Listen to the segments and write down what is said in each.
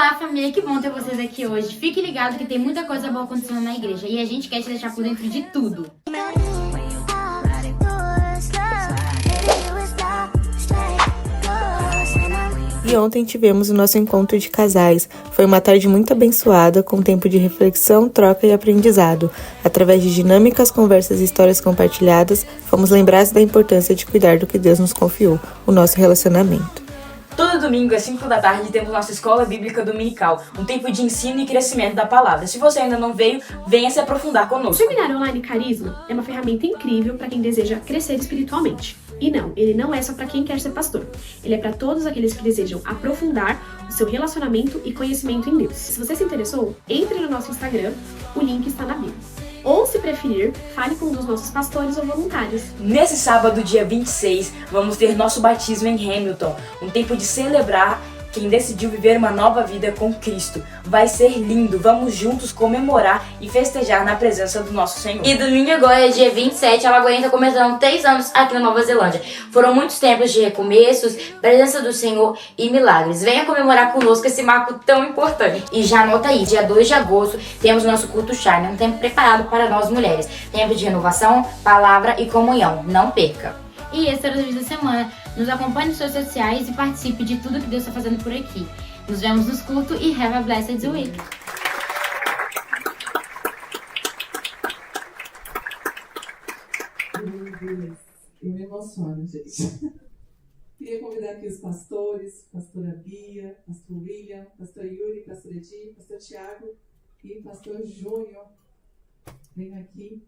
Olá, família, que bom ter vocês aqui hoje. Fique ligado que tem muita coisa boa acontecendo na igreja e a gente quer te deixar por dentro de tudo. E ontem tivemos o nosso encontro de casais. Foi uma tarde muito abençoada, com tempo de reflexão, troca e aprendizado. Através de dinâmicas, conversas e histórias compartilhadas, fomos lembrados da importância de cuidar do que Deus nos confiou, o nosso relacionamento. Todo domingo, às 5 da tarde, temos nossa Escola Bíblica Dominical, um tempo de ensino e crescimento da palavra. Se você ainda não veio, venha se aprofundar O conosco. Seminário Online Carisma é uma ferramenta incrível para quem deseja crescer espiritualmente. E não, ele não é só para quem quer ser pastor. Ele é para todos aqueles que desejam aprofundar o seu relacionamento e conhecimento em Deus. Se você se interessou, entre no nosso Instagram, o link está na bio. Ou, se preferir, fale com um dos nossos pastores ou voluntários. Nesse sábado, dia 26, vamos ter nosso batismo em Hamilton, um tempo de celebrar quem decidiu viver uma nova vida com Cristo. Vai ser lindo, vamos juntos comemorar e festejar na presença do nosso Senhor. E domingo agora, dia 27, a Lagoinha está começando 3 anos aqui na Nova Zelândia. Foram muitos tempos de recomeços, presença do Senhor e milagres. Venha comemorar conosco esse marco tão importante. E já anota aí, dia 2 de agosto, temos nosso culto Shine, um tempo preparado para nós mulheres. Tempo de renovação, palavra e comunhão. Não perca! E esse era o vídeo da semana. Nos acompanhe nas suas redes sociais e participe de tudo que Deus está fazendo por aqui. Nos vemos nos cultos e have a blessed week! Eu me emociono, gente. Queria convidar aqui os pastores, pastora Bia, pastor William, pastor Yuri, pastor Edi, pastor Tiago e pastor Júnior. Venham aqui.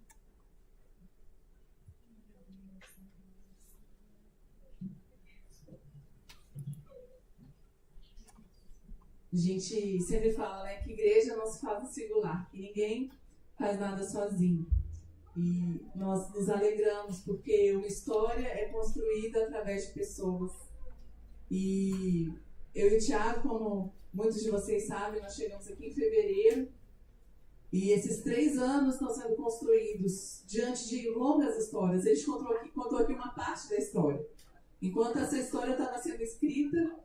A gente sempre fala, né, que igreja não se faz no singular, que ninguém faz nada sozinho. E nós nos alegramos porque uma história é construída através de pessoas. E eu e o Thiago, como muitos de vocês sabem, nós chegamos aqui em fevereiro. E esses 3 anos estão sendo construídos diante de longas histórias. A gente contou aqui uma parte da história. Enquanto essa história estava sendo escrita,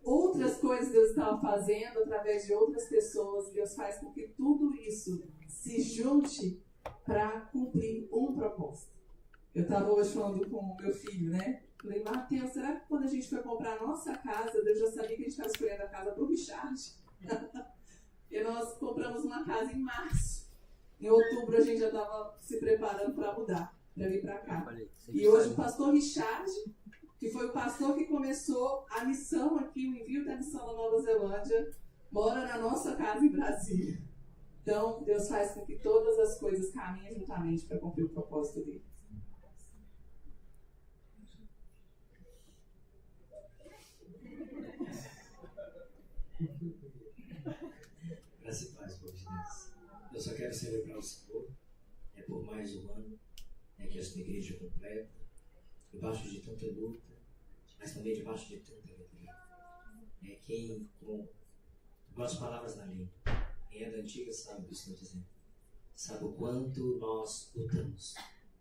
outras coisas Deus estava fazendo através de outras pessoas. Deus faz com que tudo isso se junte para cumprir um propósito. Eu estava hoje falando com o meu filho, né? Falei, Matheus, será que quando a gente foi comprar a nossa casa, Deus já sabia que a gente estava escolhendo a casa para o Richard? E nós compramos uma casa em março. Em outubro a gente já estava se preparando para mudar, para vir para cá. E hoje o pastor Richard, que foi o pastor que começou a missão aqui, o envio da missão na Nova Zelândia, mora na nossa casa em Brasília. Então, Deus faz com que todas as coisas caminhem juntamente para cumprir o propósito dele. Graças e paz, povo de Deus. Eu só quero celebrar o Senhor, por mais um ano, que esta igreja completa, debaixo de tanta luta, mas também debaixo de tanta alegria. Quem, com as palavras da lei, quem é da antiga sabe o que estou dizendo. Sabe o quanto nós lutamos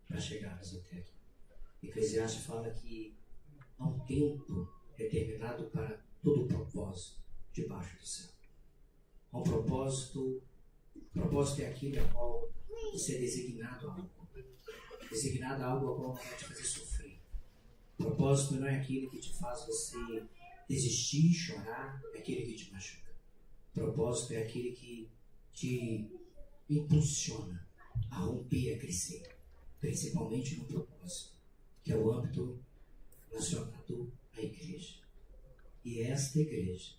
para chegarmos até aqui. Eclesiastes fala que há um tempo determinado para todo o propósito debaixo do céu. Há um propósito, o propósito é aquilo a qual você é designado a algo. Designado a algo a qual vai te fazer sofrer. O propósito não é aquilo que te faz você desistir, chorar, é aquele que te machuca. O propósito é aquele que te impulsiona a romper, a crescer, principalmente no propósito, que é o âmbito relacionado à igreja. E esta igreja,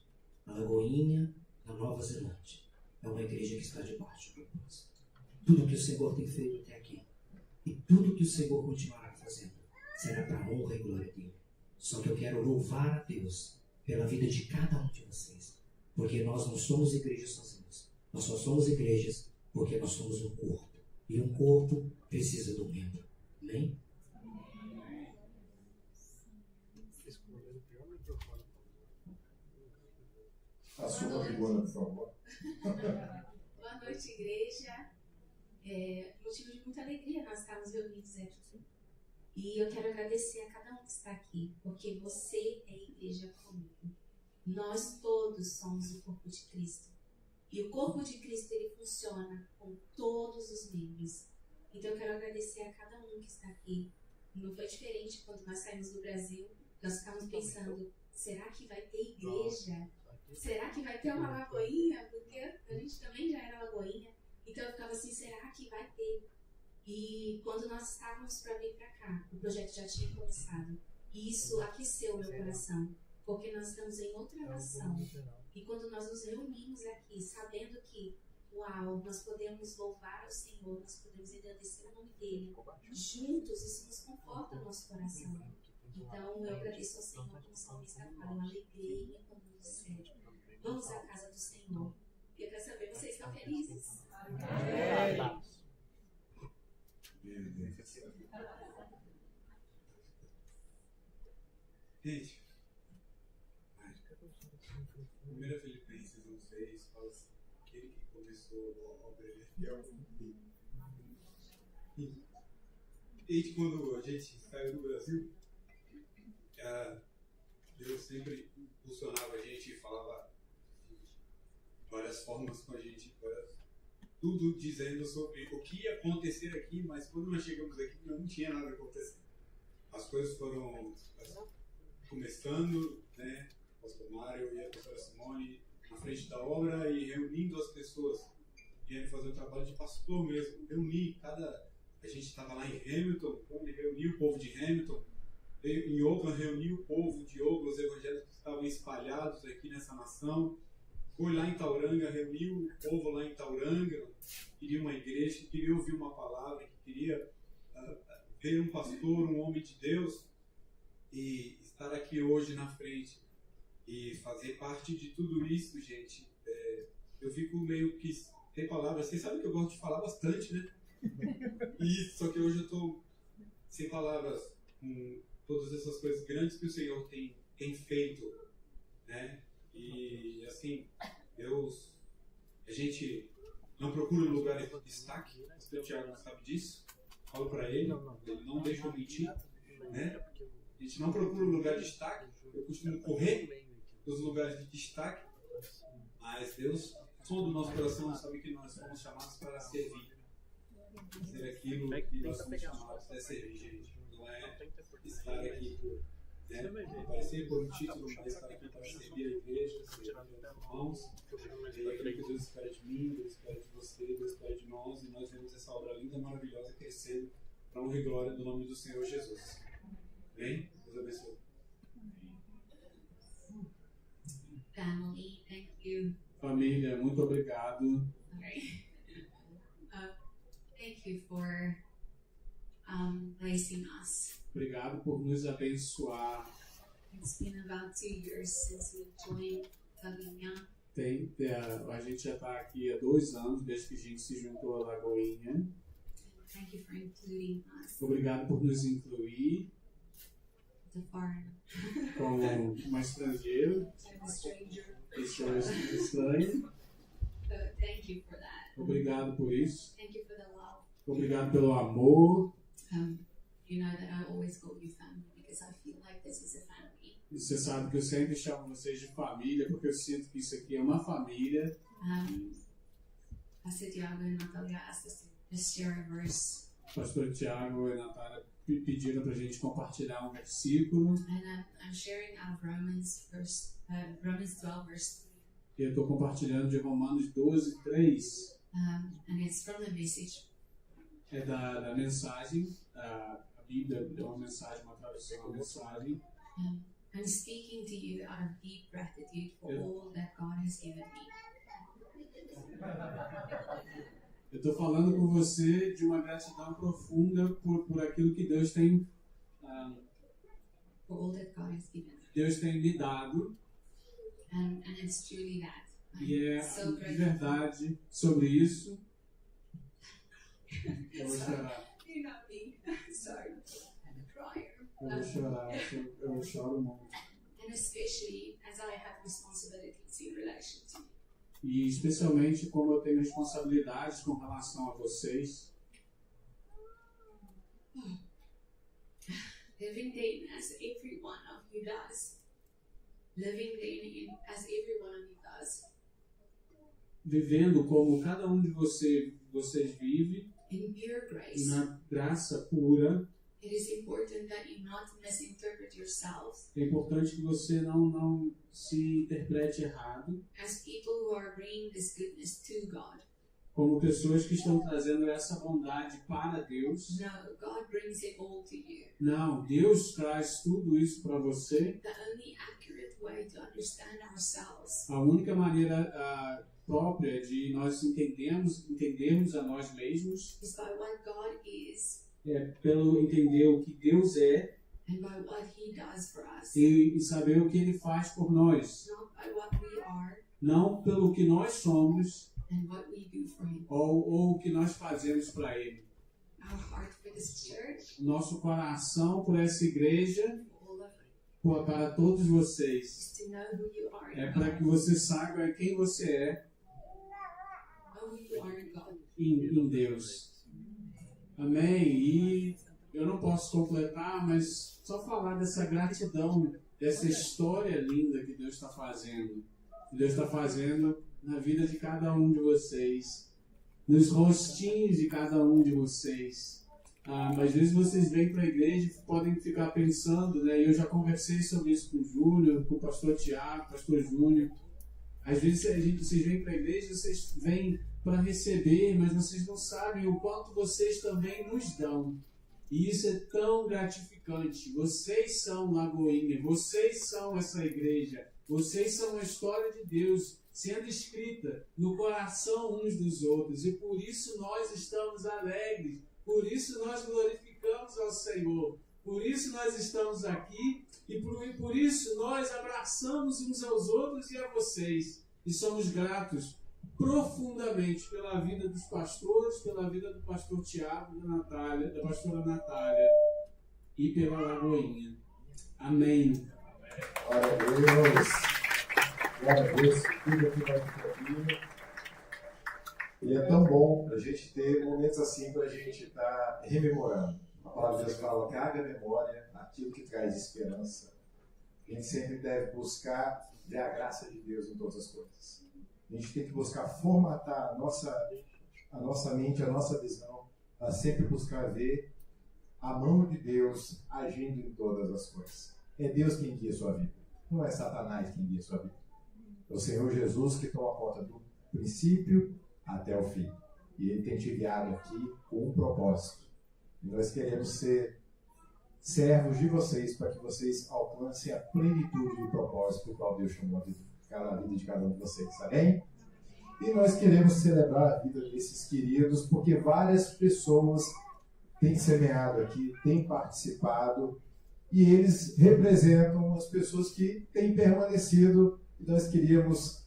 a Lagoinha, na Nova Zelândia, é uma igreja que está debaixo do propósito. Tudo que o Senhor tem feito até aqui, e tudo que o Senhor continuará fazendo, será para a honra e glória dele. Só que eu quero louvar a Deus pela vida de cada um de vocês, porque nós não somos igrejas sozinhos. Nós só somos igrejas porque nós somos um corpo. E um corpo precisa de um membro. Amém? Assuma a figura, por favor. Boa noite, igreja. Motivo de muita alegria nós estarmos reunidos aqui. E eu quero agradecer a cada um que está aqui, porque você é igreja comigo. Nós todos somos o corpo de Cristo. E o corpo de Cristo, ele funciona com todos os membros. Então eu quero agradecer a cada um que está aqui. Não foi diferente quando nós saímos do Brasil. Nós ficamos pensando, será que vai ter igreja? Será que vai ter uma lagoinha? Porque a gente também já era lagoinha. Então eu ficava assim, será que vai ter? E quando nós estávamos para vir para cá, o projeto já tinha começado. E isso aqueceu o meu coração. Porque nós estamos em outra nação. E quando nós nos reunimos aqui, sabendo que, uau, nós podemos louvar ao Senhor, nós podemos agradecer o nome dEle, juntos, isso nos conforta o nosso coração. Então, eu agradeço ao Senhor, como o salmista fala, eu alegrei quando me disseram, vamos à casa do Senhor. E eu quero saber, vocês estão felizes? Gente, 1 Filipenses 1:6 fala assim, aquele que começou a obra, ele é fiel ao fim. Desde quando a gente saiu do Brasil, Deus sempre impulsionava a gente e falava de várias formas com a gente, tudo dizendo sobre o que ia acontecer aqui, mas quando nós chegamos aqui não tinha nada acontecendo. As coisas foram começando, né? O pastor Mário e a pastora Simone na frente da obra e reunindo as pessoas, viendo fazer o trabalho de pastor mesmo, a gente estava lá em Hamilton, quando ele reuniu o povo de Hamilton, em Oakland reuniu o povo de Oakland, os evangélicos que estavam espalhados aqui nessa nação, foi lá em Tauranga, reuniu o povo lá em Tauranga, queria uma igreja, que queria ouvir uma palavra, que queria ver um pastor, um homem de Deus, e estar aqui hoje na frente e fazer parte de tudo isso, gente, eu fico meio que sem palavras. Vocês sabem que eu gosto de falar bastante, né? Só que hoje eu estou sem palavras com todas essas coisas grandes que o Senhor tem feito, né? E assim, a gente não procura lugar de destaque, o pastor Tiago sabe disso, falo para ele não deixa eu mentir, né? A gente não procura lugar de destaque, eu costumo correr dos lugares de destaque, mas Deus, som do nosso coração, sabe que nós somos chamados para servir. Ser aquilo que nós somos chamados para servir, gente. Não é estar aqui por aparecer por um título, mas estar aqui para servir a igreja, servir os irmãos. E aquilo que Deus espera de mim, Deus espera de você, Deus espera de nós, e nós vemos essa obra linda, maravilhosa, crescendo para a honra e glória do nome do Senhor Jesus. Bem? Deus abençoe. Family, thank you. Família, muito obrigado. Thank you for blessing us. Obrigado por nos abençoar. It's been about 2 years since we joined Lagoinha. A gente já está aqui há 2 anos, desde que a gente se juntou à Lagoinha. Thank you for including us. Obrigado por nos incluir. The foreigner. Como uma estrangeira. I'm a stranger. Pessoa estranha. Thank you for that. Obrigado por isso. Thank you for the love. Obrigado pelo amor. You know that I always call you family because I feel like this is a family. E você sabe que eu sempre chamo vocês de família porque eu sinto que isso aqui é uma família. Pastor Tiago e Natália asked us to share a verse. Pastor Tiago e Natália pediram para a gente compartilhar um versículo. And I'm sharing out of Romans 12 verse 3. E eu estou compartilhando de Romanos 12:3. And it's from the message. É da mensagem, a Bíblia é uma mensagem, uma tradução da mensagem. I'm speaking to you out of deep gratitude for all that God has given me. Eu estou falando com você de uma gratidão profunda por aquilo que Deus tem For all that God has given me. Deus tem me dado. And it's truly that. E é so de verdade sobre isso. Eu vou chorar. You're not being sorry. I'm a crier. Eu vou chorar. Eu choro muito. And especially as I have responsibilities in relation to you. E especialmente como eu tenho responsabilidades com relação a vocês. Every day as every one of you does. living as everyone does. Vivendo como cada um de vocês vive, In pure grace. na graça pura. It is important that you not misinterpret yourselves É importante que você não se interprete errado, as people who are bringing this goodness to God. como pessoas que estão trazendo essa bondade para Deus. No, God brings it all to you. Não, Deus traz tudo isso para você. The only accurate way to understand ourselves A única maneira própria de nós entendermos a nós mesmos is by what God is é pelo entender o que Deus é and by what He does for us, e saber o que Ele faz por nós. not by what we are Não pelo que nós somos and what we do for Him. ou o que nós fazemos para Ele. Our heart for this church, Nosso coração por essa igreja, all of it, para todos vocês, is to know who you are é in para God. que você saiba quem você é Know who you are in God. em Deus. Amém? E eu não posso completar, mas só falar dessa gratidão, dessa história linda que Deus está fazendo. Que Deus está fazendo na vida de cada um de vocês, nos rostinhos de cada um de vocês. Às vezes vocês vêm para a igreja e podem ficar pensando, né? Eu já conversei sobre isso com o Júnior, com o pastor Tiago, pastor Júnior. Às vezes vocês vêm para a igreja, vocês vêm para receber, mas vocês não sabem o quanto vocês também nos dão. E isso é tão gratificante. Vocês são Lagoinha, vocês são essa igreja, vocês são a história de Deus sendo escrita no coração uns dos outros. E por isso nós estamos alegres, por isso nós glorificamos ao Senhor, por isso nós estamos aqui e por isso nós abraçamos uns aos outros e a vocês. E somos gratos profundamente pela vida dos pastores, pela vida do pastor Tiago, da pastora Natália e pela Lagoinha. Amém. Glória a Deus. Glória a Deus. Tudo aqui vai ficar. E é tão bom a gente ter momentos assim para a gente estar rememorando. A palavra de Deus fala: traga à memória aquilo que traz esperança. A gente sempre deve buscar ver a graça de Deus em todas as coisas. A gente tem que buscar formatar a nossa mente, a nossa visão, a sempre buscar ver a mão de Deus agindo em todas as coisas. É Deus quem guia a sua vida, não é Satanás quem guia a sua vida. É o Senhor Jesus que toma conta do princípio até o fim. E Ele tem te guiado aqui com um propósito. E nós queremos ser servos de vocês para que vocês alcancem a plenitude do propósito para o qual Deus chamou a vida de cada um de vocês, tá bem? E nós queremos celebrar a vida desses queridos porque várias pessoas têm semeado aqui, têm participado e eles representam as pessoas que têm permanecido. E nós queríamos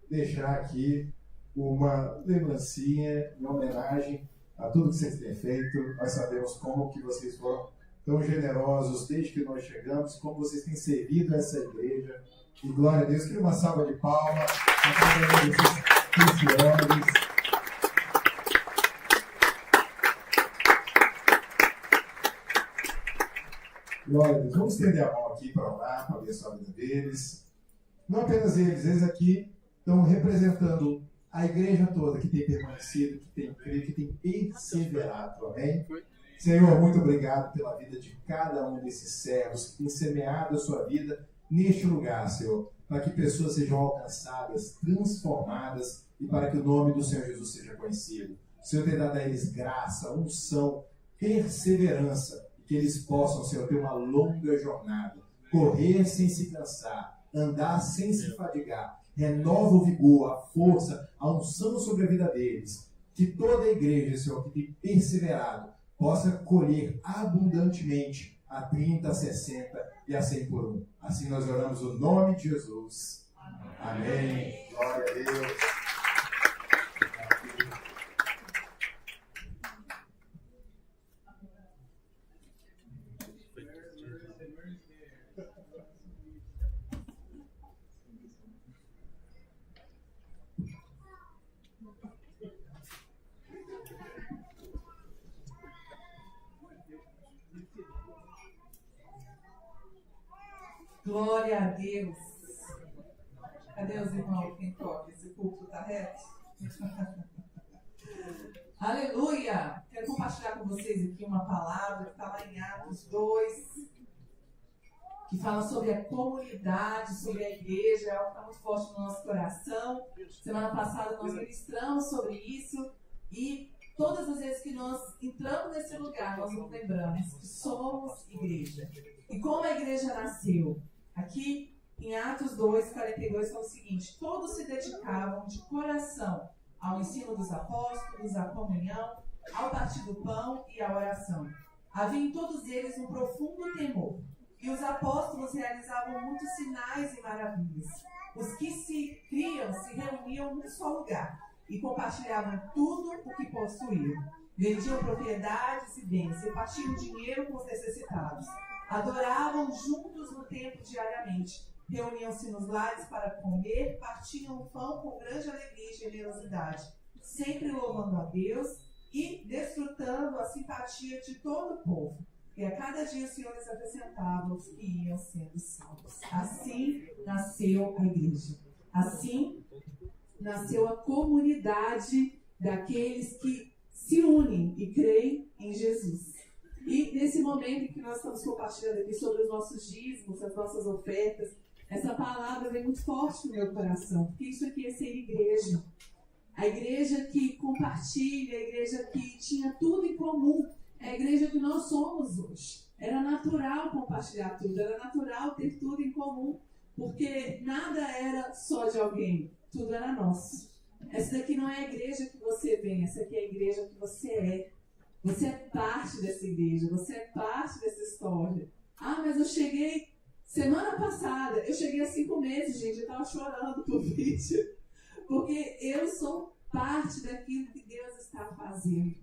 deixar aqui uma lembrancinha, uma homenagem a tudo que vocês têm feito. Nós sabemos como que vocês foram tão generosos desde que nós chegamos, como vocês têm servido essa igreja. E glória a Deus, queria uma salva de palmas para cada um desses preciosos. Glória a Deus. Vamos estender a mão aqui para orar, para abençoar a vida deles. Não apenas eles aqui estão representando a igreja toda que tem permanecido, que tem crido, que tem perseverado. Amém? Senhor, muito obrigado pela vida de cada um desses servos que tem semeado a sua vida neste lugar, Senhor, para que pessoas sejam alcançadas, transformadas e para que o nome do Senhor Jesus seja conhecido. O Senhor tem dado a eles graça, unção, perseverança, e que eles possam, Senhor, ter uma longa jornada, correr sem se cansar, andar sem se fadigar. Renova o vigor, a força, a unção sobre a vida deles. Que toda a igreja, Senhor, que tem perseverado, possa colher abundantemente a 30, a 60 e a 100 por um. Assim nós oramos no nome de Jesus. Amém. Glória a Deus. Glória a Deus. Cadê os irmãos quem toca? Esse púlpito está reto? Aleluia! Quero compartilhar com vocês aqui uma palavra que está lá em Atos 2, que fala sobre a comunidade, sobre a igreja, é algo que está muito forte no nosso coração. Semana passada nós ministramos sobre isso e todas as vezes que nós entramos nesse lugar, nós nos lembramos que somos igreja. E como a igreja nasceu? Aqui em Atos 2, 42, fala o seguinte: todos se dedicavam de coração ao ensino dos apóstolos, à comunhão, ao partir do pão e à oração. Havia em todos eles um profundo temor. E os apóstolos realizavam muitos sinais e maravilhas. Os que se criam se reuniam num só lugar e compartilhavam tudo o que possuíam. Vendiam propriedades e bens, repartiam dinheiro com os necessitados. Adoravam juntos no templo diariamente. Reuniam-se nos lares para comer, partiam o pão com grande alegria e generosidade, sempre louvando a Deus e desfrutando a simpatia de todo o povo. E a cada dia o Senhor lhes acrescentava os que iam sendo salvos. Assim nasceu a igreja. Assim nasceu a comunidade daqueles que se unem e creem em Jesus. E nesse momento em que nós estamos compartilhando aqui sobre os nossos dízimos, as nossas ofertas, essa palavra vem muito forte no meu coração, porque isso aqui é ser igreja. A igreja que compartilha, a igreja que tinha tudo em comum. É a igreja que nós somos hoje. Era natural compartilhar tudo, era natural ter tudo em comum, porque nada era só de alguém, tudo era nosso. Essa daqui não é a igreja que você vem, essa aqui é a igreja que você é. Você é parte dessa igreja, você é parte dessa história. Ah, mas eu cheguei semana passada, eu cheguei há 5 meses, gente, eu estava chorando por vídeo, porque eu sou parte daquilo que Deus está fazendo.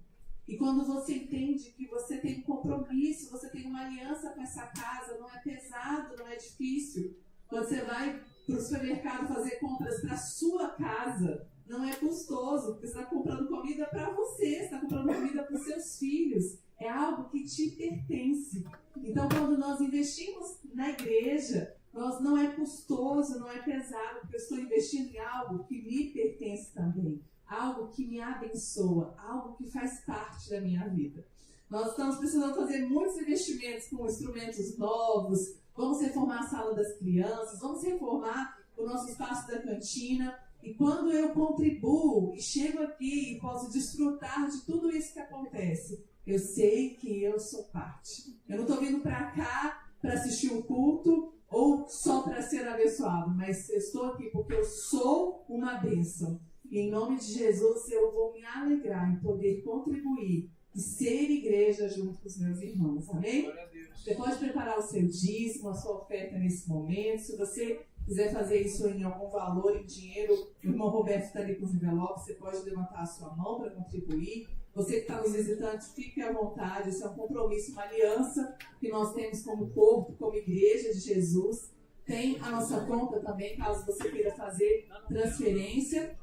E quando você entende que você tem um compromisso, você tem uma aliança com essa casa, não é pesado, não é difícil. Quando você vai para o supermercado fazer compras para a sua casa, não é custoso, porque você está comprando comida para você, você está comprando comida para os seus filhos. É algo que te pertence. Então, quando nós investimos na igreja, não é custoso, não é pesado, porque eu estou investindo em algo que me pertence também. Algo que me abençoa, algo que faz parte da minha vida. Nós estamos precisando fazer muitos investimentos com instrumentos novos, vamos reformar a sala das crianças, vamos reformar o nosso espaço da cantina. E quando eu contribuo e chego aqui e posso desfrutar de tudo isso que acontece, eu sei que eu sou parte. Eu não estou vindo para cá para assistir um culto ou só para ser abençoado, mas eu estou aqui porque eu sou uma bênção. E em nome de Jesus eu vou me alegrar em poder contribuir e ser igreja junto com os meus irmãos. Amém? Você pode preparar o seu dízimo, a sua oferta nesse momento. Se você quiser fazer isso em algum valor, em dinheiro, o irmão Roberto está ali com os envelopes, você pode levantar a sua mão para contribuir. Você que está nos visitando, fique à vontade. Esse é um compromisso, uma aliança que nós temos como corpo, como igreja de Jesus. Tem a nossa conta também, caso você queira fazer transferência.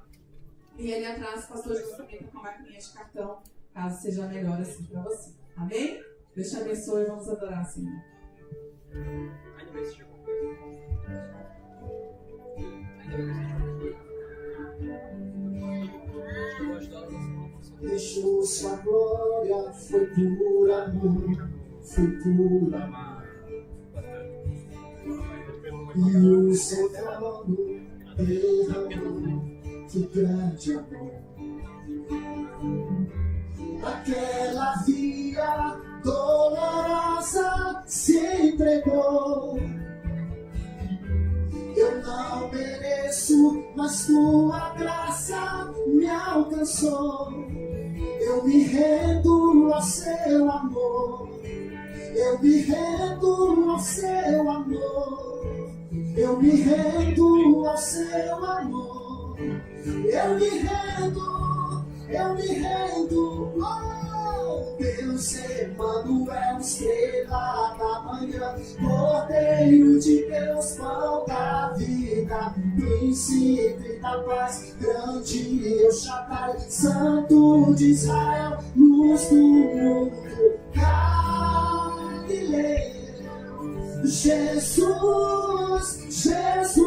E ali atrás, o pastor Jesus também está com a maquininha de cartão, caso seja melhor assim para você. Amém? Deus te abençoe e vamos adorar, Senhor. Deixou sua glória, foi por amor, foi por amar. E o seu trono derramou. Que grande amor. Aquela via dolorosa se entregou. Eu não mereço, mas tua graça me alcançou. Eu me rendo ao seu amor. Eu me rendo ao seu amor. Eu me rendo ao seu amor. Eu me rendo, oh, Deus Emmanuel, estrela da manhã, Cordeiro de Deus, pão da vida, príncipe da paz, grande El Shaddai, Santo de Israel, luz do mundo, Galileu, Jesus, Jesus.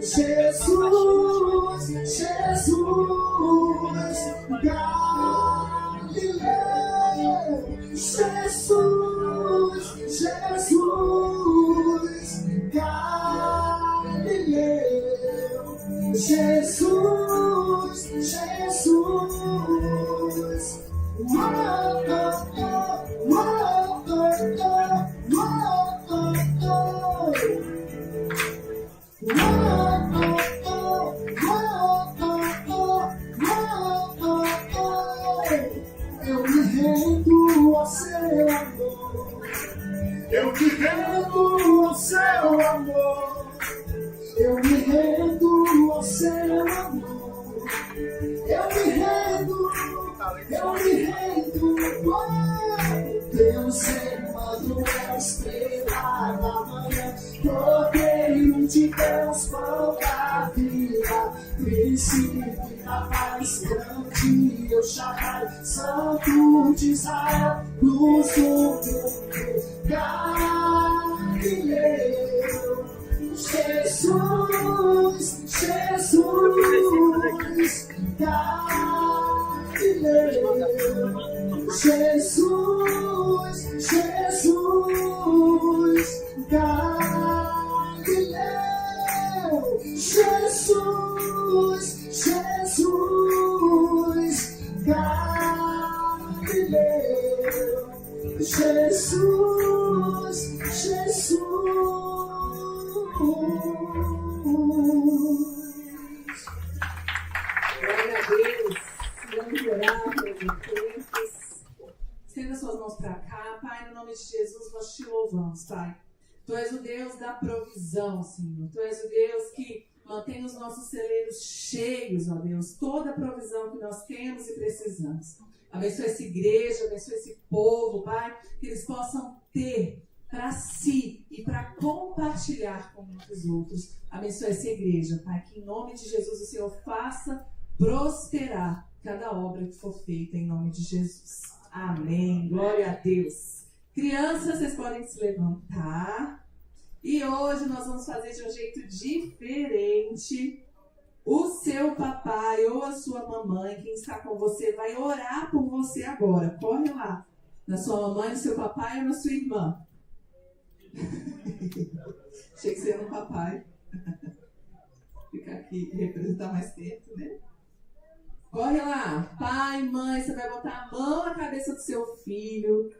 Jesus, Jesus, Galileu. Jesus, Jesus, Galileu. Jesus, Jesus. Eu me rendo ao seu amor. Eu me rendo ao seu amor. Eu me rendo ao seu amor. Eu me rendo. Oh, Deus Emmanuel, estrela da manhã, Cordeiro de Deus, pão da vida, príncipe da paz, grande eu Shaddai, Santo de Israel, luz do mundo, Galileu. Jesus, Jesus, Galileu. Jesus, Jesus, Galileu. Jesus, Jesus, Galileu. Jesus, Jesus. Glória a Deus. Vamos orar pelos encontros. Estenda suas mãos para cá. Pai, no nome de Jesus, nós te louvamos, Pai. Tu és o Deus da provisão, Senhor. Tu és o Deus que mantém os nossos celeiros cheios, ó Deus. Toda a provisão que nós temos e precisamos. Abençoa essa igreja, abençoa esse povo, Pai. Que eles possam ter para si e para compartilhar com muitos outros. Abençoa essa igreja, Pai. Que em nome de Jesus o Senhor faça prosperar cada obra que for feita em nome de Jesus. Amém. Glória a Deus. Crianças, vocês podem se levantar. E hoje nós vamos fazer de um jeito diferente. O seu papai ou a sua mamãe, quem está com você, vai orar por você agora. Corre lá. Na sua mamãe, no seu papai ou na sua irmã. Achei que você era um papai. Ficar aqui e representar mais tempo, né? Corre lá. Pai, mãe, você vai botar a mão na cabeça do seu filho,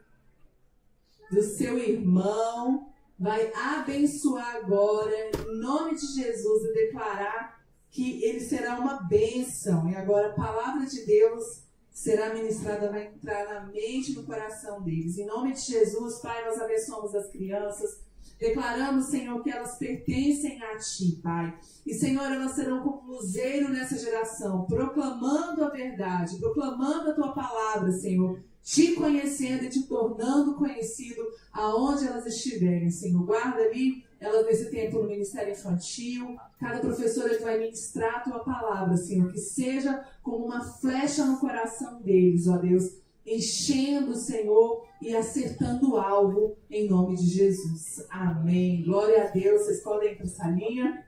do seu irmão. Vai abençoar agora, em nome de Jesus, e declarar que ele será uma bênção. E agora a palavra de Deus será ministrada, vai entrar na mente e no coração deles. Em nome de Jesus, Pai, nós abençoamos as crianças. Declaramos, Senhor, que elas pertencem a Ti, Pai. E, Senhor, elas serão como luzeiro nessa geração, proclamando a verdade, proclamando a Tua palavra, Senhor, Te conhecendo e Te tornando conhecido aonde elas estiverem, Senhor. Guarda ali elas nesse tempo no Ministério Infantil, cada professora que vai ministrar a Tua palavra, Senhor, que seja como uma flecha no coração deles, ó Deus, enchendo, Senhor, e acertando o alvo, em nome de Jesus. Amém. Glória a Deus. Vocês podem ir para essa linha,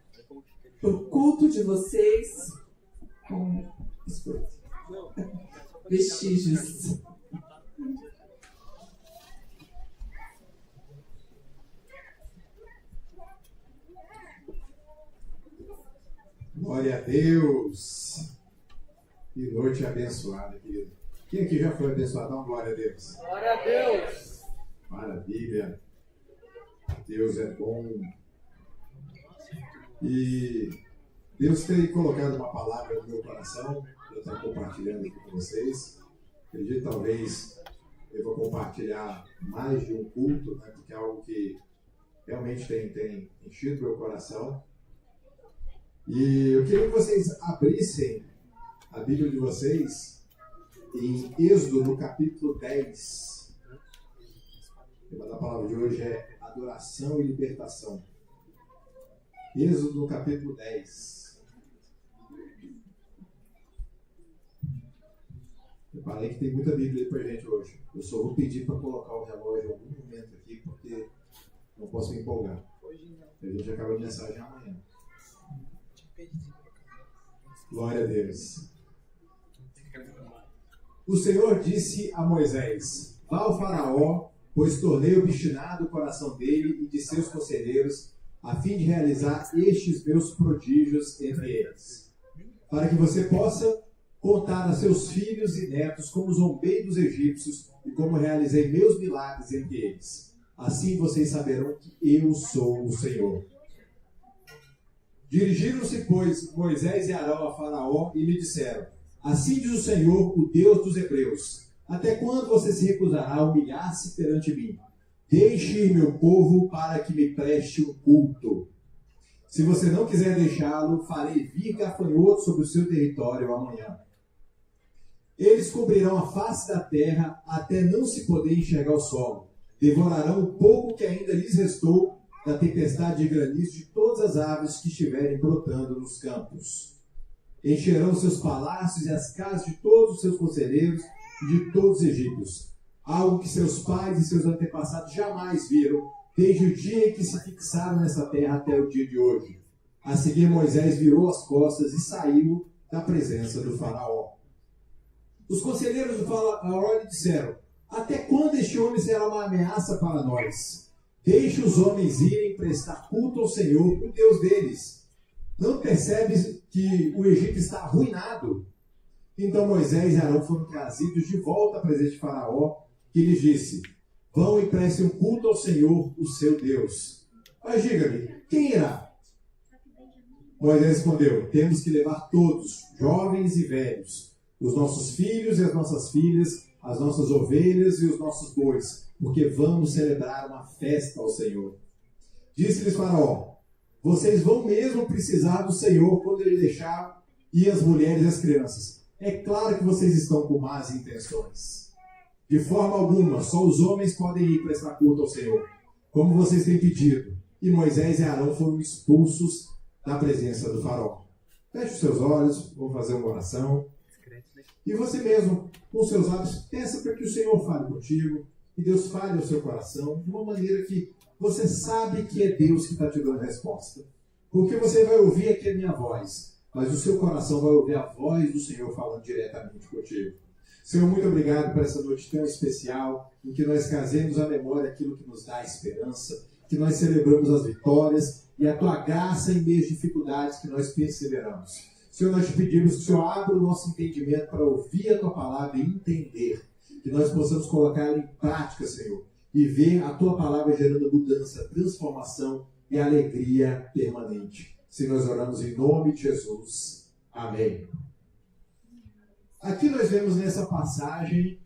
para o culto de vocês, com vestígios. Glória a Deus. Que noite abençoada, querido. Quem aqui já foi abençoado? Dá uma glória a Deus. Glória a Deus. Maravilha. Deus é bom. E Deus tem colocado uma palavra no meu coração. Eu estou compartilhando aqui com vocês. Acredito, talvez eu vou compartilhar mais de um culto, né, porque é algo que realmente tem enchido meu coração. E eu queria que vocês abrissem a Bíblia de vocês em Êxodo, no capítulo 10. O tema da palavra de hoje é adoração e libertação. Êxodo, no capítulo 10. Reparei que tem muita Bíblia aí pra gente hoje. Eu só vou pedir para colocar o relógio em algum momento aqui, porque não posso me empolgar. A gente acaba a mensagem amanhã. Glória a Deus. O Senhor disse a Moisés: vá ao faraó, pois tornei obstinado o coração dele e de seus conselheiros, a fim de realizar estes meus prodígios entre eles, para que você possa contar a seus filhos e netos como zombei dos egípcios e como realizei meus milagres entre eles. Assim vocês saberão que eu sou o Senhor. Dirigiram-se, pois, Moisés e Arão a Faraó e lhe disseram: assim diz o Senhor, o Deus dos Hebreus: até quando você se recusará a humilhar-se perante mim? Deixe ir meu povo para que me preste um culto. Se você não quiser deixá-lo, farei vir gafanhotos sobre o seu território amanhã. Eles cobrirão a face da terra até não se poder enxergar o solo. Devorarão o pouco que ainda lhes restou da tempestade de granizo de todas as aves que estiverem brotando nos campos. Encherão seus palácios e as casas de todos os seus conselheiros e de todos os egípcios, algo que seus pais e seus antepassados jamais viram, desde o dia em que se fixaram nessa terra até o dia de hoje. A seguir, Moisés virou as costas e saiu da presença do faraó. Os conselheiros do faraó lhe disseram: até quando este homem será uma ameaça para nós? Deixe os homens irem prestar culto ao Senhor, o Deus deles. Não percebes que o Egito está arruinado? Então Moisés e Arão foram trazidos de volta à presença de Faraó, que lhes disse: vão e prestem um culto ao Senhor, o seu Deus. Mas diga-me, quem irá? Moisés respondeu: temos que levar todos, jovens e velhos, os nossos filhos e as nossas filhas, as nossas ovelhas e os nossos bois, porque vamos celebrar uma festa ao Senhor. Disse-lhes Faraó: vocês vão mesmo precisar do Senhor quando ele deixar ir as mulheres e as crianças. É claro que vocês estão com más intenções. De forma alguma, só os homens podem ir prestar culto ao Senhor, como vocês têm pedido. E Moisés e Arão foram expulsos da presença do faraó. Feche os seus olhos, vamos fazer uma oração. E você mesmo, com seus lábios, peça para que o Senhor fale contigo, e Deus fale ao seu coração, de uma maneira que você sabe que é Deus que está te dando a resposta. Porque você vai ouvir aqui a minha voz, mas o seu coração vai ouvir a voz do Senhor falando diretamente contigo. Senhor, muito obrigado por essa noite tão especial, em que nós trazemos à memória aquilo que nos dá esperança, que nós celebramos as vitórias e a tua graça em meio às dificuldades que nós perseveramos. Senhor, nós te pedimos que o Senhor abra o nosso entendimento para ouvir a tua palavra e entender, que nós possamos colocar ela em prática, Senhor, e ver a tua palavra gerando mudança, transformação e alegria permanente. Se nós oramos em nome de Jesus. Amém. Aqui nós vemos nessa passagem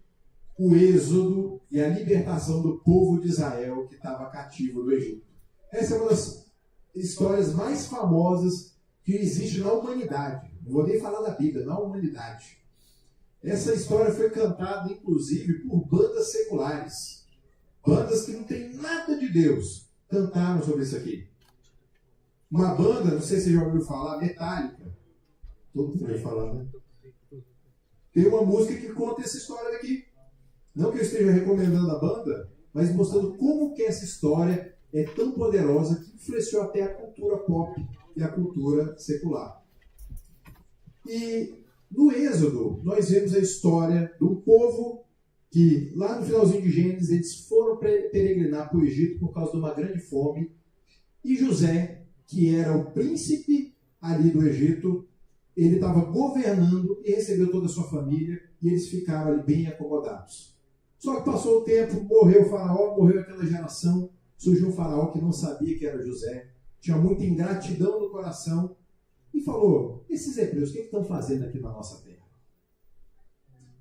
o êxodo e a libertação do povo de Israel que estava cativo do Egito. Essa é uma das histórias mais famosas que existe na humanidade. Não vou nem falar da Bíblia, na humanidade. Essa história foi cantada, inclusive, por bandas seculares. Bandas que não têm nada de Deus cantaram sobre isso aqui. Uma banda, não sei se você já ouviu falar, Metallica. Todo mundo vai falar, né? Tem uma música que conta essa história daqui. Não que eu esteja recomendando a banda, mas mostrando como que essa história é tão poderosa que influenciou até a cultura pop e a cultura secular. E no Êxodo, nós vemos a história de um povo que, lá no finalzinho de Gênesis, eles foram peregrinar para o Egito por causa de uma grande fome. E José, que era o príncipe ali do Egito, ele estava governando e recebeu toda a sua família, e eles ficaram ali bem acomodados. Só que passou o tempo, morreu o faraó, morreu aquela geração, surgiu um faraó que não sabia que era José, tinha muita ingratidão no coração, e falou: esses hebreus, o que estão fazendo aqui na nossa terra?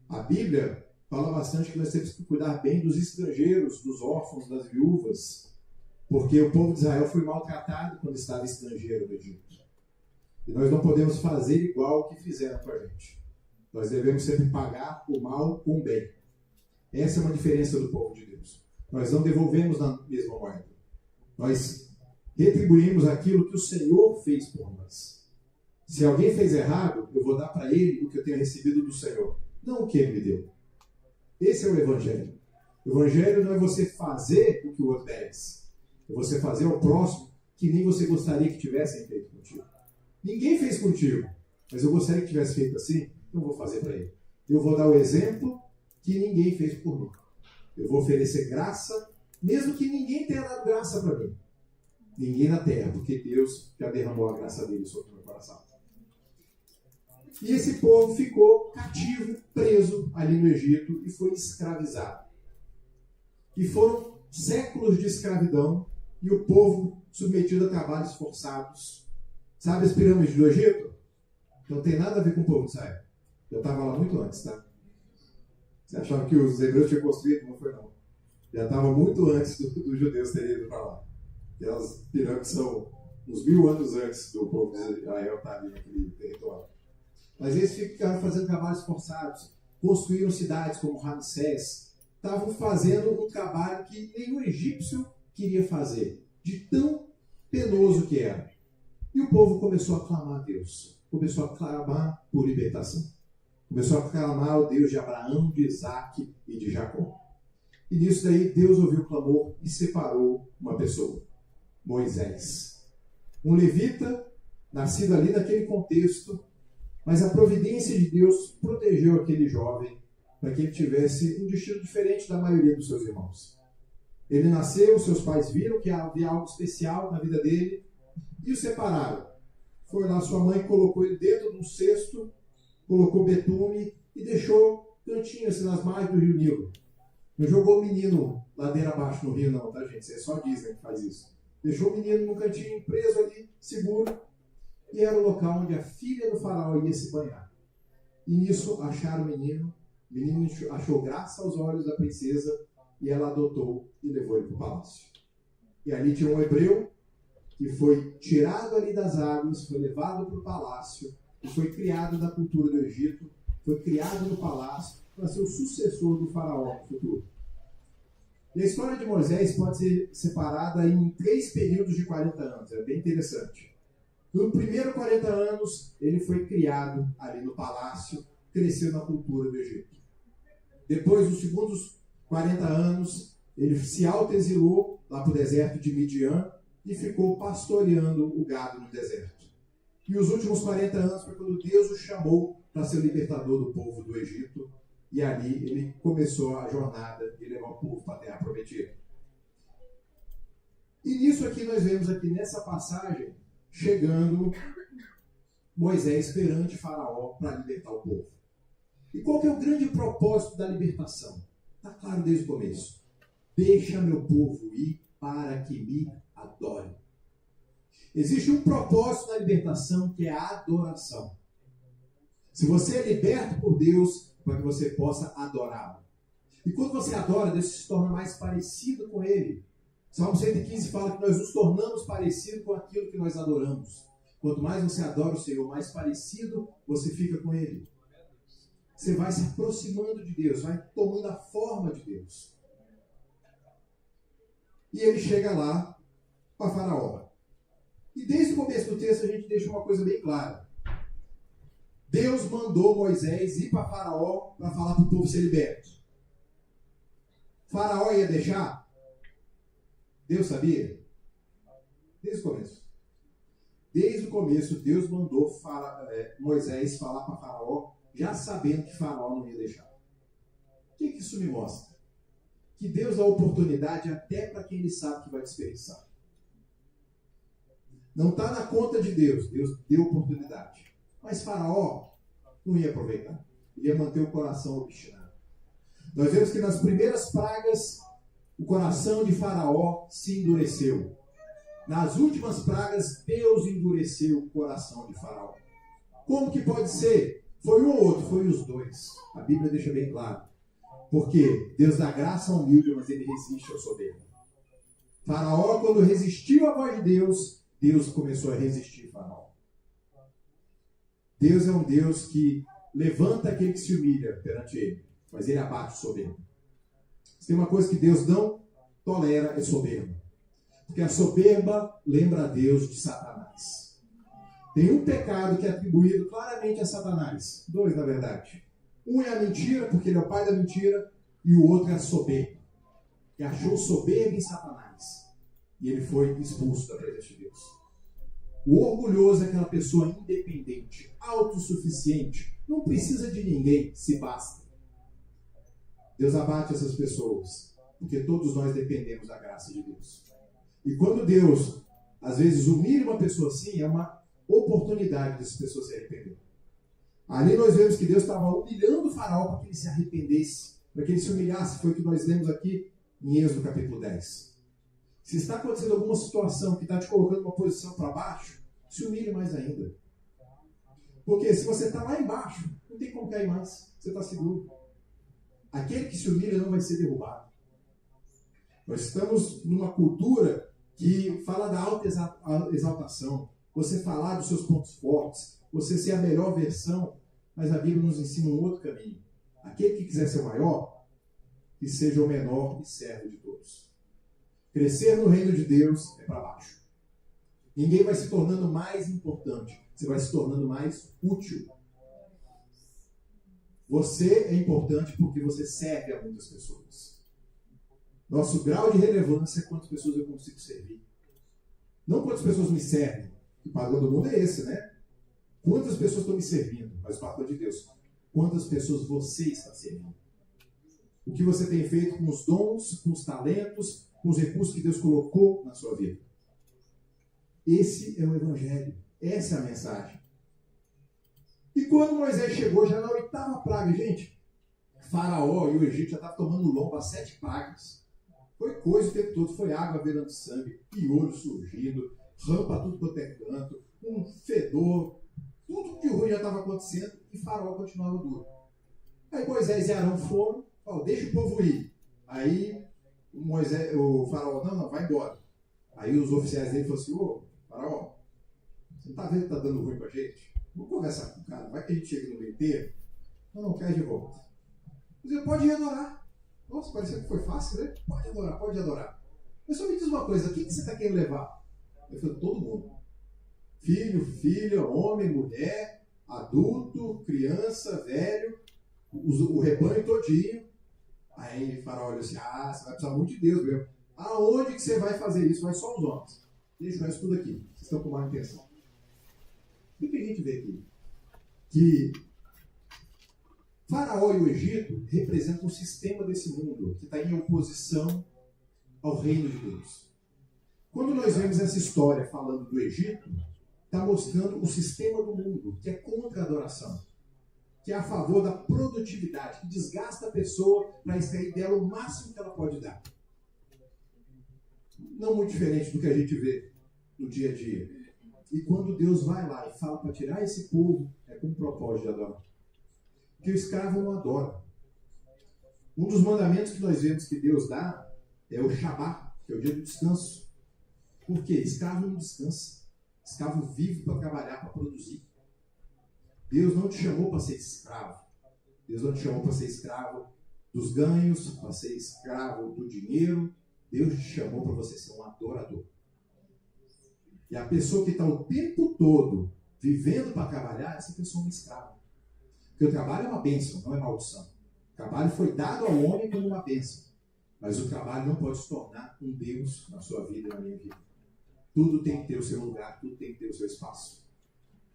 A Bíblia fala bastante que nós temos que cuidar bem dos estrangeiros, dos órfãos, das viúvas, porque o povo de Israel foi maltratado quando estava estrangeiro no Egito. E nós não podemos fazer igual o que fizeram com a gente. Nós devemos sempre pagar o mal com o bem. Essa é uma diferença do povo de Deus. Nós não devolvemos na mesma moeda. Nós retribuímos aquilo que o Senhor fez por nós. Se alguém fez errado, eu vou dar para ele o que eu tenho recebido do Senhor, não o que ele me deu. Esse é o Evangelho. O Evangelho não é você fazer o que o outro merece. É você fazer ao próximo que nem você gostaria que tivessem feito contigo. Ninguém fez contigo. mas eu gostaria que tivesse feito assim, então eu vou fazer para ele. Eu vou dar o exemplo que ninguém fez por mim. Eu vou oferecer graça, mesmo que ninguém tenha dado graça para mim. Ninguém na terra, porque Deus já derramou a graça dele sobre o meu coração. E esse povo ficou cativo, preso ali no Egito e foi escravizado. E foram séculos de escravidão e o povo submetido a trabalhos forçados. Sabe as pirâmides do Egito? Não tem nada a ver com o povo de Israel. Eu estava lá muito antes, tá? Você achava que os hebreus tinham construído? Não foi, não. Já estava muito antes dos judeus terem ido para lá. Aquelas pirâmides são uns 1000 anos antes do povo de Israel estar ali naquele território. Mas eles ficaram fazendo trabalhos forçados, construíram cidades como Ramsés, estavam fazendo um trabalho que nenhum egípcio queria fazer, de tão penoso que era. E o povo começou a clamar a Deus, começou a clamar por libertação. Começou a clamar ao Deus de Abraão, de Isaac e de Jacó. E nisso daí Deus ouviu o clamor e separou uma pessoa, Moisés. Um levita, nascido ali naquele contexto, mas a providência de Deus protegeu aquele jovem para que ele tivesse um destino diferente da maioria dos seus irmãos. Ele nasceu, seus pais viram que havia algo especial na vida dele e o separaram. Foi lá, sua mãe colocou ele dentro de um cesto, colocou betume e deixou cantinho assim nas margens do rio Nilo. Não jogou o menino ladeira abaixo no rio não, tá gente? Isso é só Disney que faz isso. Deixou o menino num cantinho preso ali, seguro. E era o local onde a filha do faraó ia se banhar. E nisso acharam o menino achou graça aos olhos da princesa e ela adotou e levou ele para o palácio. E ali tinha um hebreu que foi tirado ali das águas, foi levado para o palácio e foi criado na cultura do Egito, foi criado no palácio para ser o sucessor do faraó no futuro. E a história de Moisés pode ser separada em 3 períodos de 40 anos, é bem interessante. No primeiro 40 anos, ele foi criado ali no palácio, cresceu na cultura do Egito. Depois dos segundos 40 anos, ele se autoexilou lá para o deserto de Midian e ficou pastoreando o gado no deserto. E os últimos 40 anos foi quando Deus o chamou para ser o libertador do povo do Egito. E ali ele começou a jornada de levar o povo para a terra prometida. E nisso aqui nós vemos aqui nessa passagem, chegando Moisés perante Faraó para libertar o povo. E qual que é o grande propósito da libertação? Está claro desde o começo. Deixa meu povo ir para que me adore. Existe um propósito da libertação que é a adoração. Se você é liberto por Deus, para que você possa adorá-lo. E quando você adora, Deus se torna mais parecido com Ele. Salmo 115 fala que nós nos tornamos parecidos com aquilo que nós adoramos. Quanto mais você adora o Senhor, mais parecido você fica com Ele. Você vai se aproximando de Deus, vai tomando a forma de Deus. E ele chega lá para Faraó. E desde o começo do texto a gente deixa uma coisa bem clara. Deus mandou Moisés ir para Faraó para falar para o povo ser liberto. Faraó ia deixar? Deus sabia? Desde o começo. Desde o começo, Deus mandou Moisés falar para Faraó, já sabendo que Faraó não ia deixar. O que isso me mostra? Que Deus dá oportunidade até para quem ele sabe que vai desperdiçar. Não está na conta de Deus. Deus deu oportunidade. Mas Faraó não ia aproveitar. Ele ia manter o coração obstinado. Nós vemos que nas primeiras pragas, o coração de Faraó se endureceu. Nas últimas pragas, Deus endureceu o coração de Faraó. Como que pode ser? Foi um ou outro? Foi os dois. A Bíblia deixa bem claro. Porque Deus dá graça ao humilde, mas ele resiste ao soberbo. Faraó, quando resistiu à voz de Deus, Deus começou a resistir a Faraó. Deus é um Deus que levanta aquele que se humilha perante ele, mas ele abate o soberbo. Se tem uma coisa que Deus não tolera, é soberba. Porque a soberba lembra a Deus de Satanás. Tem um pecado que é atribuído claramente a Satanás. 2, na verdade. Um é a mentira, porque ele é o pai da mentira, e o outro é a soberba. Que achou soberba em Satanás. E ele foi expulso da presença de Deus. O orgulhoso é aquela pessoa independente, autossuficiente, não precisa de ninguém, se basta. Deus abate essas pessoas, porque todos nós dependemos da graça de Deus. E quando Deus, às vezes, humilha uma pessoa assim, é uma oportunidade dessa pessoa se arrepender. Ali nós vemos que Deus estava humilhando o faraó para que ele se arrependesse, para que ele se humilhasse. Foi o que nós lemos aqui em Êxodo capítulo 10. Se está acontecendo alguma situação que está te colocando numa posição para baixo, se humilhe mais ainda. Porque se você está lá embaixo, não tem como cair mais. Você está seguro. Aquele que se humilha não vai ser derrubado. Nós estamos numa cultura que fala da autoexaltação. Você falar dos seus pontos fortes, você ser a melhor versão, mas a Bíblia nos ensina um outro caminho. Aquele que quiser ser o maior, que seja o menor e servo de todos. Crescer no reino de Deus é para baixo. Ninguém vai se tornando mais importante, você vai se tornando mais útil. Você é importante porque você serve a muitas pessoas. Nosso grau de relevância é quantas pessoas eu consigo servir. Não quantas pessoas me servem. O padrão do mundo é esse, né? Quantas pessoas estão me servindo? Mas o padrão de Deus. Quantas pessoas você está servindo? O que você tem feito com os dons, com os talentos, com os recursos que Deus colocou na sua vida? Esse é o Evangelho. Essa é a mensagem. E quando Moisés chegou, já na 8ª praga, gente, Faraó e o Egito já estavam tomando lombo as 7 pragas. Foi coisa o tempo todo, foi água virando sangue, piolho surgindo, rampa tudo quanto é canto, um fedor, tudo de ruim já estava acontecendo e Faraó continuava duro. Aí Moisés e Arão foram, falaram, deixa o povo ir. Aí o Faraó, não, vai embora. Aí os oficiais dele falaram assim, ô, Faraó, você não está vendo que está dando ruim para a gente? Vamos conversar com o cara, vai que a gente chega no meio termo. Não, cai de volta. Você pode ir adorar. Nossa, pareceu que foi fácil, né? Pode adorar, pode adorar. Mas só me diz uma coisa, o que você está querendo levar? Eu falei, todo mundo. Filho, filha, homem, mulher, adulto, criança, velho, o rebanho todinho. Aí o Faraó olha assim, você vai precisar muito de Deus mesmo. Aonde que você vai fazer isso? Vai só os homens. Deixa o resto tudo aqui. Vocês estão com má intenção. O que a gente vê aqui? Que Faraó e o Egito representam o sistema desse mundo, que está em oposição ao reino de Deus. Quando nós vemos essa história falando do Egito, está mostrando o sistema do mundo, que é contra a adoração, que é a favor da produtividade, que desgasta a pessoa para extrair dela o máximo que ela pode dar. Não muito diferente do que a gente vê no dia a dia. E quando Deus vai lá e fala para tirar esse povo, é com o propósito de adorar. Porque o escravo não adora. Um dos mandamentos que nós vemos que Deus dá é o Shabat, que é o dia do descanso. Por quê? Escravo não descansa. Escravo vive para trabalhar, para produzir. Deus não te chamou para ser escravo. Deus não te chamou para ser escravo dos ganhos, para ser escravo do dinheiro. Deus te chamou para você ser um adorador. E a pessoa que está o tempo todo vivendo para trabalhar, essa pessoa é um escravo. Porque o trabalho é uma bênção, não é maldição. O trabalho foi dado ao homem como uma bênção. Mas o trabalho não pode se tornar um Deus na sua vida e na minha vida. Tudo tem que ter o seu lugar, tudo tem que ter o seu espaço.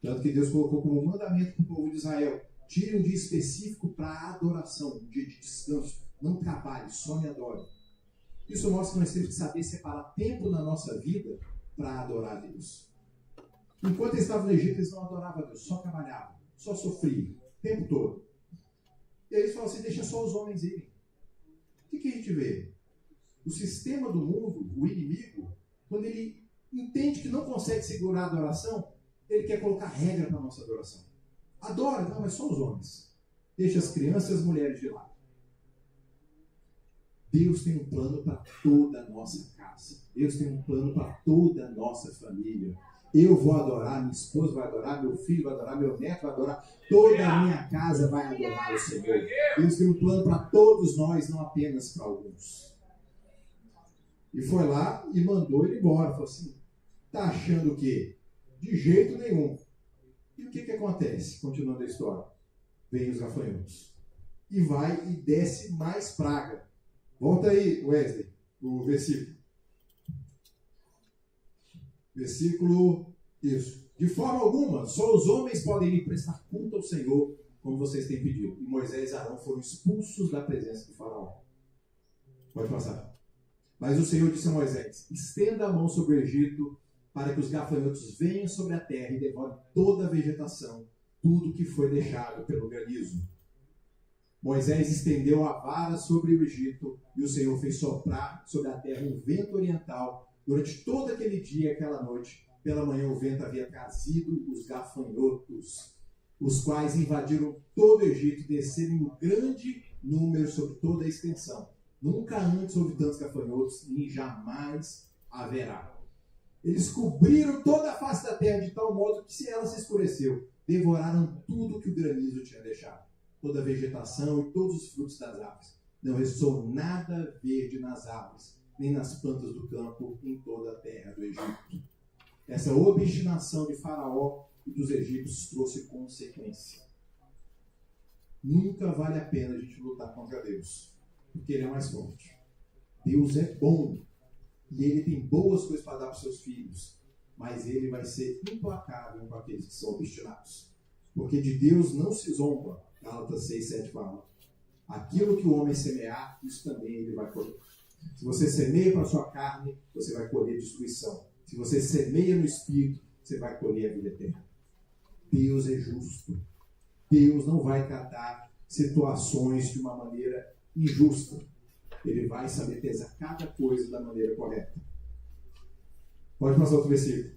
Tanto que Deus colocou como mandamento para o povo de Israel, tire um dia específico para adoração, um dia de descanso. Não trabalhe, só me adore. Isso mostra que nós temos que saber separar tempo na nossa vida para adorar a Deus. Enquanto eles estavam no Egito, eles não adoravam a Deus, só trabalhavam, só sofriam, o tempo todo. E aí eles falam assim, deixa só os homens irem. O que a gente vê? O sistema do mundo, o inimigo, quando ele entende que não consegue segurar a adoração, ele quer colocar regra para a nossa adoração. Adora, não, mas só os homens. Deixa as crianças e as mulheres de lado. Deus tem um plano para toda a nossa casa. Deus tem um plano para toda a nossa família. Eu vou adorar, minha esposa vai adorar, meu filho vai adorar, meu neto vai adorar, toda a minha casa vai adorar o Senhor. Deus tem um plano para todos nós, não apenas para alguns. E foi lá e mandou ele embora. Falou assim, tá achando o quê? De jeito nenhum. E o que acontece? Continuando a história. Vem os gafanhotos. E vai e desce mais praga. Volta aí, Wesley, o versículo. Versículo Isso. De forma alguma, só os homens podem ir prestar culto ao Senhor, como vocês têm pedido. E Moisés e Arão foram expulsos da presença do faraó. Pode passar. Mas o Senhor disse a Moisés: estenda a mão sobre o Egito, para que os gafanhotos venham sobre a terra e devorem toda a vegetação, tudo que foi deixado pelo granizo. Moisés estendeu a vara sobre o Egito, e o Senhor fez soprar sobre a terra um vento oriental durante todo aquele dia e aquela noite. Pela manhã o vento havia trazido os gafanhotos, os quais invadiram todo o Egito e desceram em grande número sobre toda a extensão. Nunca antes houve tantos gafanhotos, nem jamais haverá. Eles cobriram toda a face da terra de tal modo que, se ela se escureceu, devoraram tudo que o granizo tinha deixado, toda a vegetação e todos os frutos das árvores. Não restou nada verde nas árvores, nem nas plantas do campo em toda a terra do Egito. Essa obstinação de Faraó e dos egípcios trouxe consequência. Nunca vale a pena a gente lutar contra Deus, porque Ele é mais forte. Deus é bom e Ele tem boas coisas para dar para os seus filhos, mas Ele vai ser implacável com aqueles que são obstinados. Porque de Deus não se zomba. Gálatas 6:7 fala: aquilo que o homem semear, isso também ele vai colher. Se você semeia para a sua carne, você vai colher destruição. Se você semeia no Espírito, você vai colher a vida eterna. Deus é justo. Deus não vai tratar situações de uma maneira injusta. Ele vai saber pesar cada coisa da maneira correta. Pode passar outro versículo.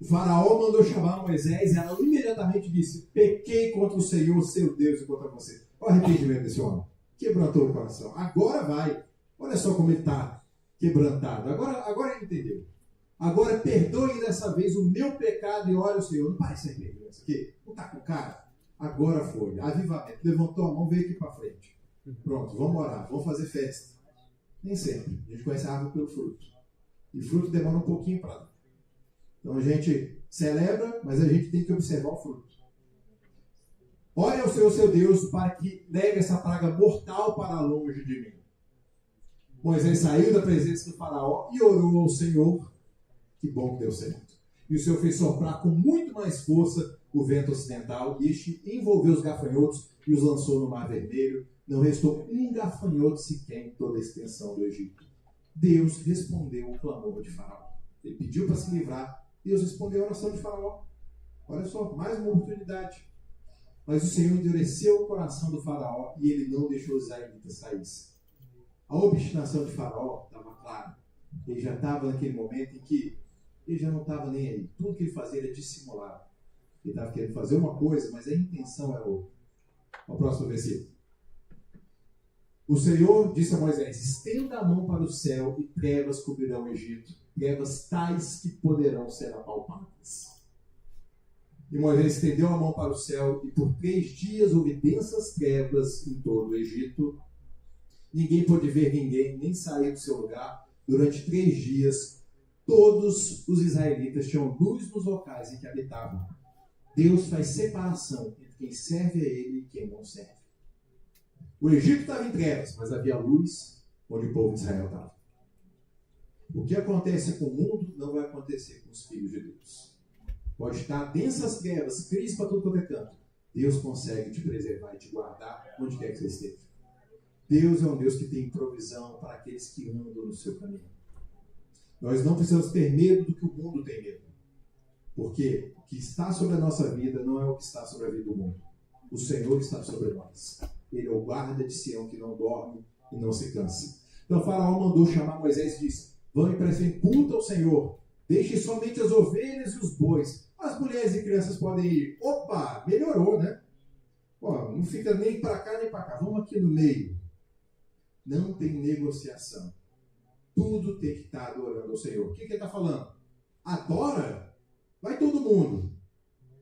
O faraó mandou chamar Moisés e ela imediatamente disse: pequei contra o Senhor, seu Deus, e contra você. Olha o arrependimento desse homem. Quebrantou o coração. Agora vai. Olha só como ele está quebrantado. Agora ele entendeu. Agora perdoe dessa vez o meu pecado e olha o Senhor. Não parece arrependimento isso aqui? Não está com cara? Agora foi. Avivamento. Levantou a mão, veio aqui para frente. Pronto, vamos orar. Vamos fazer festa. Nem sempre. A gente conhece a árvore pelo fruto. E fruto demora um pouquinho para dar. Então a gente celebra, mas a gente tem que observar o fruto. Olha ao Senhor, seu Deus, para que leve essa praga mortal para longe de mim. Moisés saiu da presença do faraó e orou ao Senhor. Que bom que deu certo. E o Senhor fez soprar com muito mais força o vento ocidental, e este envolveu os gafanhotos e os lançou no Mar Vermelho. Não restou um gafanhoto sequer em toda a extensão do Egito. Deus respondeu o clamor de Faraó. Ele pediu para se livrar. Deus respondeu a oração de Faraó. Olha só, mais uma oportunidade. Mas o Senhor endureceu o coração do Faraó e ele não deixou os israelitas saírem. A obstinação de Faraó estava clara. Ele já estava naquele momento em que ele já não estava nem aí. Tudo que ele fazia era dissimular. Ele estava querendo fazer uma coisa, mas a intenção era outra. O próximo versículo. O Senhor disse a Moisés: estenda a mão para o céu e trevas cobrirão o Egito, trevas tais que poderão ser apalpadas. E Moisés estendeu a mão para o céu, e por 3 dias houve densas trevas em todo o Egito. Ninguém pôde ver ninguém, nem sair do seu lugar. Durante 3 dias, todos os israelitas tinham luz nos locais em que habitavam. Deus faz separação entre quem serve a Ele e quem não serve. O Egito estava em trevas, mas havia luz onde o povo de Israel estava. O que acontece com o mundo não vai acontecer com os filhos de Deus. Pode estar densas trevas, crise para tudo quanto é canto. Deus consegue te preservar e te guardar onde quer que você esteja. Deus é um Deus que tem provisão para aqueles que andam no seu caminho. Nós não precisamos ter medo do que o mundo tem medo. Porque o que está sobre a nossa vida não é o que está sobre a vida do mundo. O Senhor está sobre nós. Ele é o guarda de Sião que não dorme e não se cansa. Então o faraó mandou chamar Moisés e disse: vão e prestem culto ao Senhor. Deixe somente as ovelhas e os bois. As mulheres e crianças podem ir. Opa, melhorou, né? Ó, não fica nem para cá nem para cá. Vamos aqui no meio. Não tem negociação. Tudo tem que estar adorando ao Senhor. O que ele está falando? Adora? Vai todo mundo.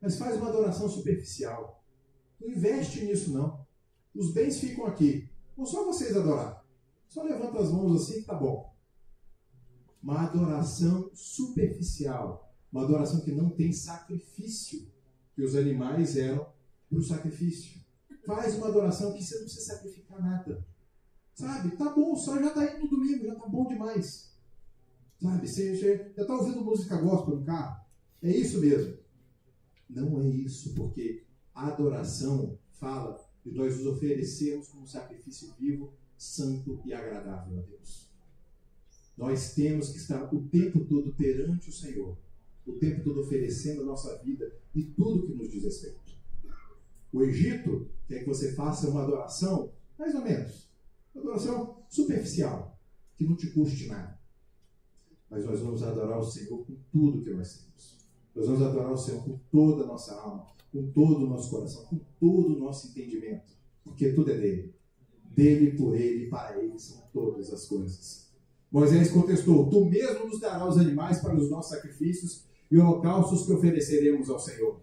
Mas faz uma adoração superficial. Não investe nisso, não. Os bens ficam aqui. Vão só vocês adorar. Só levanta as mãos assim que tá bom. Uma adoração superficial. Uma adoração que não tem sacrifício. Que os animais eram para o sacrifício. Faz uma adoração que você não precisa sacrificar nada. Sabe? Tá bom, o sol já está indo no domingo, já tá bom demais. Sabe, você já está ouvindo música gospel no carro? É isso mesmo. Não é isso, porque a adoração fala de nós nos oferecermos como sacrifício vivo, santo e agradável a Deus. Nós temos que estar o tempo todo perante o Senhor, o tempo todo oferecendo a nossa vida e tudo que nos diz respeito. O Egito quer que você faça uma adoração, mais ou menos, uma adoração superficial, que não te custe nada. Mas nós vamos adorar o Senhor com tudo que nós temos. Nós vamos adorar o Senhor com toda a nossa alma, com todo o nosso coração, com todo o nosso entendimento, porque tudo é dele. Dele, por ele e para ele são todas as coisas. Moisés contestou: tu mesmo nos darás os animais para os nossos sacrifícios e holocaustos que ofereceremos ao Senhor.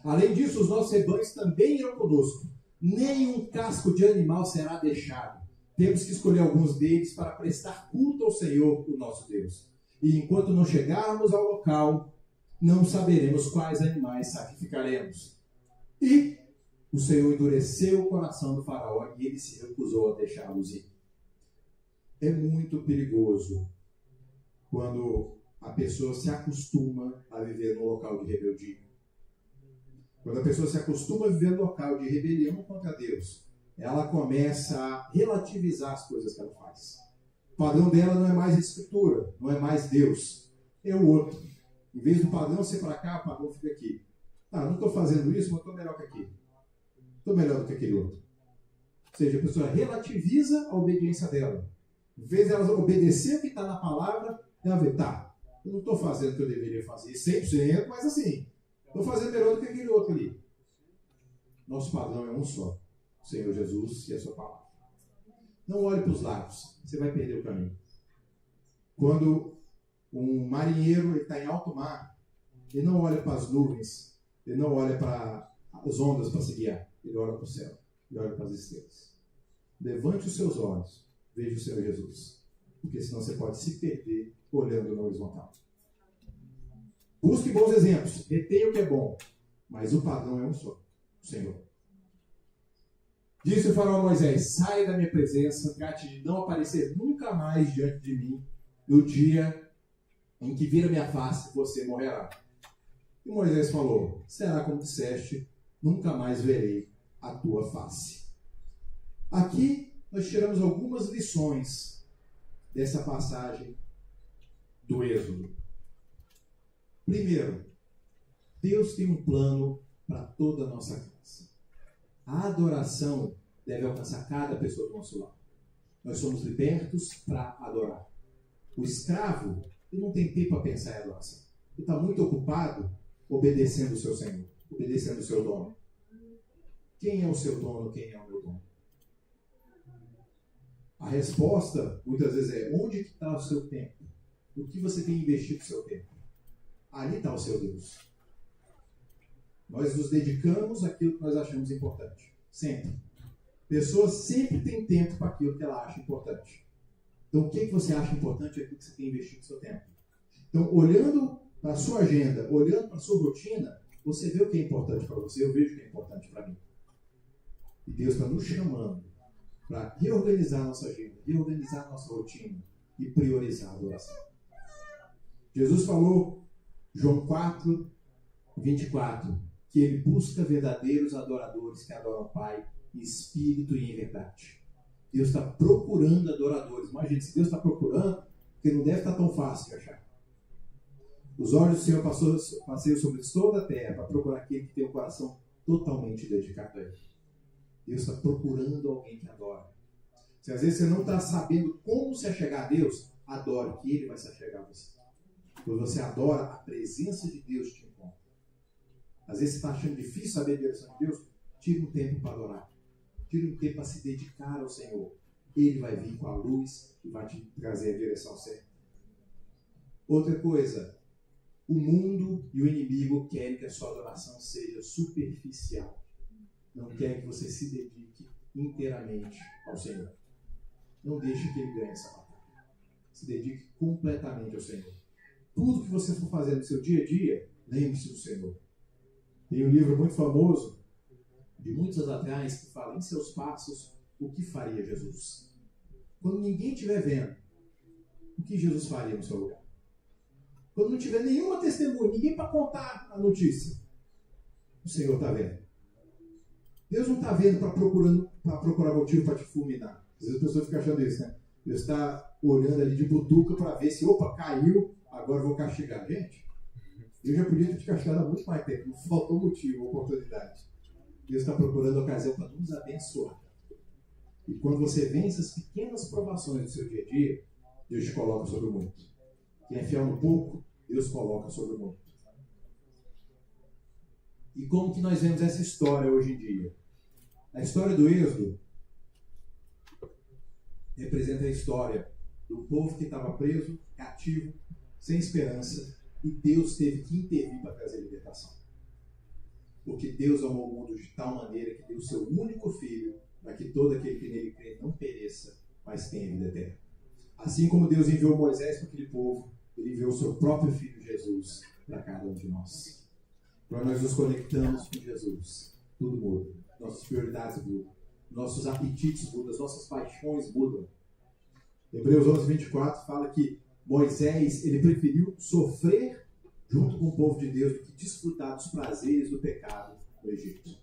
Além disso, os nossos rebanhos também irão conosco. Nenhum casco de animal será deixado. Temos que escolher alguns deles para prestar culto ao Senhor, o nosso Deus. E enquanto não chegarmos ao local, não saberemos quais animais sacrificaremos. E o Senhor endureceu o coração do faraó e ele se recusou a deixá-los ir. É muito perigoso quando a pessoa se acostuma a viver no local de rebeldia. Quando a pessoa se acostuma a viver no local de rebelião contra Deus, ela começa a relativizar as coisas que ela faz. O padrão dela não é mais a Escritura, não é mais Deus, é o outro. Em vez do padrão ser para cá, o padrão fica aqui. Não estou fazendo isso, mas estou melhor que aqui. Estou melhor do que aquele outro. Ou seja, a pessoa relativiza a obediência dela. Em vez de ela obedecer o que está na palavra, ela vê, eu não estou fazendo o que eu deveria fazer 100%, mas assim, estou fazendo melhor do que aquele outro ali. Nosso padrão é um só. O Senhor Jesus e a sua palavra. Não olhe para os lados, você vai perder o caminho. Quando um marinheiro está em alto mar, ele não olha para as nuvens, ele não olha para as ondas para se guiar, ele olha para o céu, ele olha para as estrelas. Levante os seus olhos, veja o Senhor Jesus, porque senão você pode se perder olhando na horizontal. Busque bons exemplos, retenha o que é bom, mas o padrão é um só, o Senhor. Disse o faraó a Moisés: saia da minha presença, trate de não aparecer nunca mais diante de mim. No dia em que vir a minha face, você morrerá. E Moisés falou: será como disseste, nunca mais verei a tua face. Aqui nós tiramos algumas lições dessa passagem do Êxodo. Primeiro, Deus tem um plano para toda a nossa casa. A adoração deve alcançar cada pessoa do nosso lado. Nós somos libertos para adorar. O escravo, ele não tem tempo para pensar em adoração. Ele está muito ocupado obedecendo o seu Senhor, obedecendo o seu dono. Quem é o seu dono? Quem é o meu dono? A resposta, muitas vezes, é: onde está o seu tempo? O que você tem investido o seu tempo? Ali está o seu Deus. Nós nos dedicamos àquilo que nós achamos importante. Sempre. Pessoas sempre têm tempo para aquilo que ela acha importante. Então, o que você acha importante é aquilo que você tem investido o seu tempo. Então, olhando para a sua agenda, olhando para a sua rotina, você vê o que é importante para você, eu vejo o que é importante para mim. E Deus está nos chamando para reorganizar a nossa agenda, reorganizar a nossa rotina e priorizar a adoração. Jesus falou, João 4, 24, que ele busca verdadeiros adoradores que adoram o Pai em espírito e em verdade. Deus está procurando adoradores. Imagina, se Deus está procurando, porque não deve estar tão fácil de achar. Os olhos do Senhor passeiam sobre toda a terra para procurar aquele que tem o coração totalmente dedicado a Ele. Deus está procurando alguém que adora. Se às vezes você não está sabendo como se achegar a Deus, adore, que Ele vai se achegar a você. Quando você adora, a presença de Deus te encontra. Às vezes você está achando difícil saber a direção de Deus, tire um tempo para adorar. Tire um tempo para se dedicar ao Senhor. Ele vai vir com a luz e vai te trazer a direção certa. Outra coisa, o mundo e o inimigo querem que a sua adoração seja superficial. Não quer que você se dedique inteiramente ao Senhor. Não deixe que ele ganhe essa batalha. Se dedique completamente ao Senhor. Tudo que você for fazer no seu dia a dia, lembre-se do Senhor. Tem um livro muito famoso, de muitos anos atrás, que fala: em seus passos, o que faria Jesus? Quando ninguém estiver vendo, o que Jesus faria no seu lugar? Quando não tiver nenhuma testemunha, ninguém para contar a notícia, o Senhor está vendo. Deus não está vendo para procurar motivo para te fulminar. Às vezes as pessoas ficam achando isso, né? Deus está olhando ali de butuca para ver se, opa, caiu, agora eu vou castigar. Gente, eu já podia ter te castigado há muito mais tempo, não faltou motivo, oportunidade. Deus está procurando ocasião para nos abençoar. E quando você vence as pequenas provações do seu dia a dia, Deus te coloca sobre o muito. Quem é fiel no pouco, Deus coloca sobre o muito. E como que nós vemos essa história hoje em dia? A história do Êxodo representa a história do povo que estava preso, cativo, sem esperança, e Deus teve que intervir para trazer libertação. Porque Deus amou o mundo de tal maneira que deu o seu único filho para que todo aquele que nele crê não pereça, mas tenha vida eterna. Assim como Deus enviou Moisés para aquele povo, ele enviou o seu próprio filho Jesus para cada um de nós. Quando nós nos conectamos com Jesus, tudo muda. Nossas prioridades mudam. Nossos apetites mudam. As nossas paixões mudam. Hebreus 11:24 fala que Moisés ele preferiu sofrer junto com o povo de Deus do que desfrutar dos prazeres do pecado no Egito.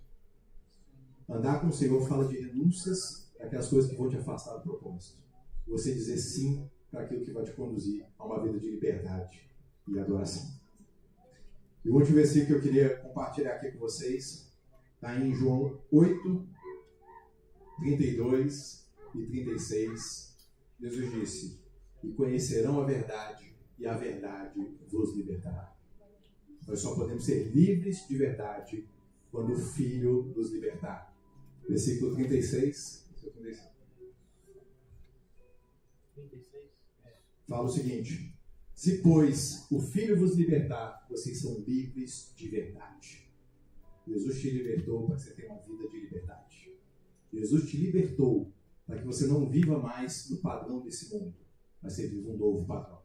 Andar com o Senhor fala de renúncias aquelas coisas que vão te afastar do propósito. Você dizer sim para aquilo que vai te conduzir a uma vida de liberdade e adoração. E o último versículo que eu queria compartilhar aqui com vocês está em João 8, 32 e 36. Jesus disse: e conhecerão a verdade, e a verdade vos libertará. Nós só podemos ser livres de verdade quando o Filho nos libertar. Versículo 36. Fala o seguinte: se, pois, o Filho vos libertar, vocês são livres de verdade. Jesus te libertou para que você tenha uma vida de liberdade. Jesus te libertou para que você não viva mais no padrão desse mundo, mas você viva um novo padrão.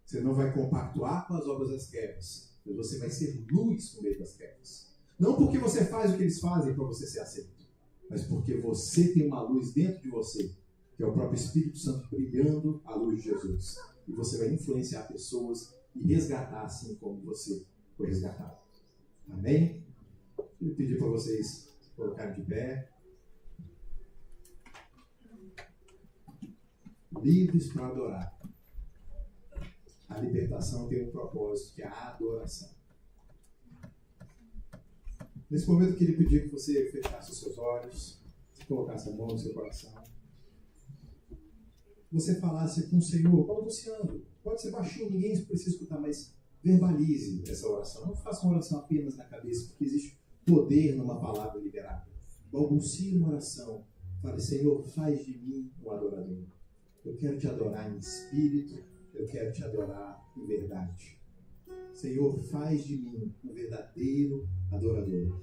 Você não vai compactuar com as obras das trevas, mas você vai ser luz no meio das trevas. Não porque você faz o que eles fazem para você ser aceito, mas porque você tem uma luz dentro de você, que é o próprio Espírito Santo brilhando a luz de Jesus. E você vai influenciar pessoas e resgatar assim como você foi resgatado. Amém? Eu pedi para vocês colocarem de pé. Livres para adorar. A libertação tem um propósito, que é a adoração. Nesse momento eu queria pedir que você fechasse os seus olhos, colocasse a mão no seu coração. Você falasse com o Senhor, balbuciando. Pode ser baixinho, ninguém precisa escutar, mas verbalize essa oração. Não faça uma oração apenas na cabeça, porque existe poder numa palavra liberada. Balbucie uma oração. Fale: Senhor, faz de mim um adorador. Eu quero te adorar em espírito, eu quero te adorar em verdade. Senhor, faz de mim um verdadeiro adorador.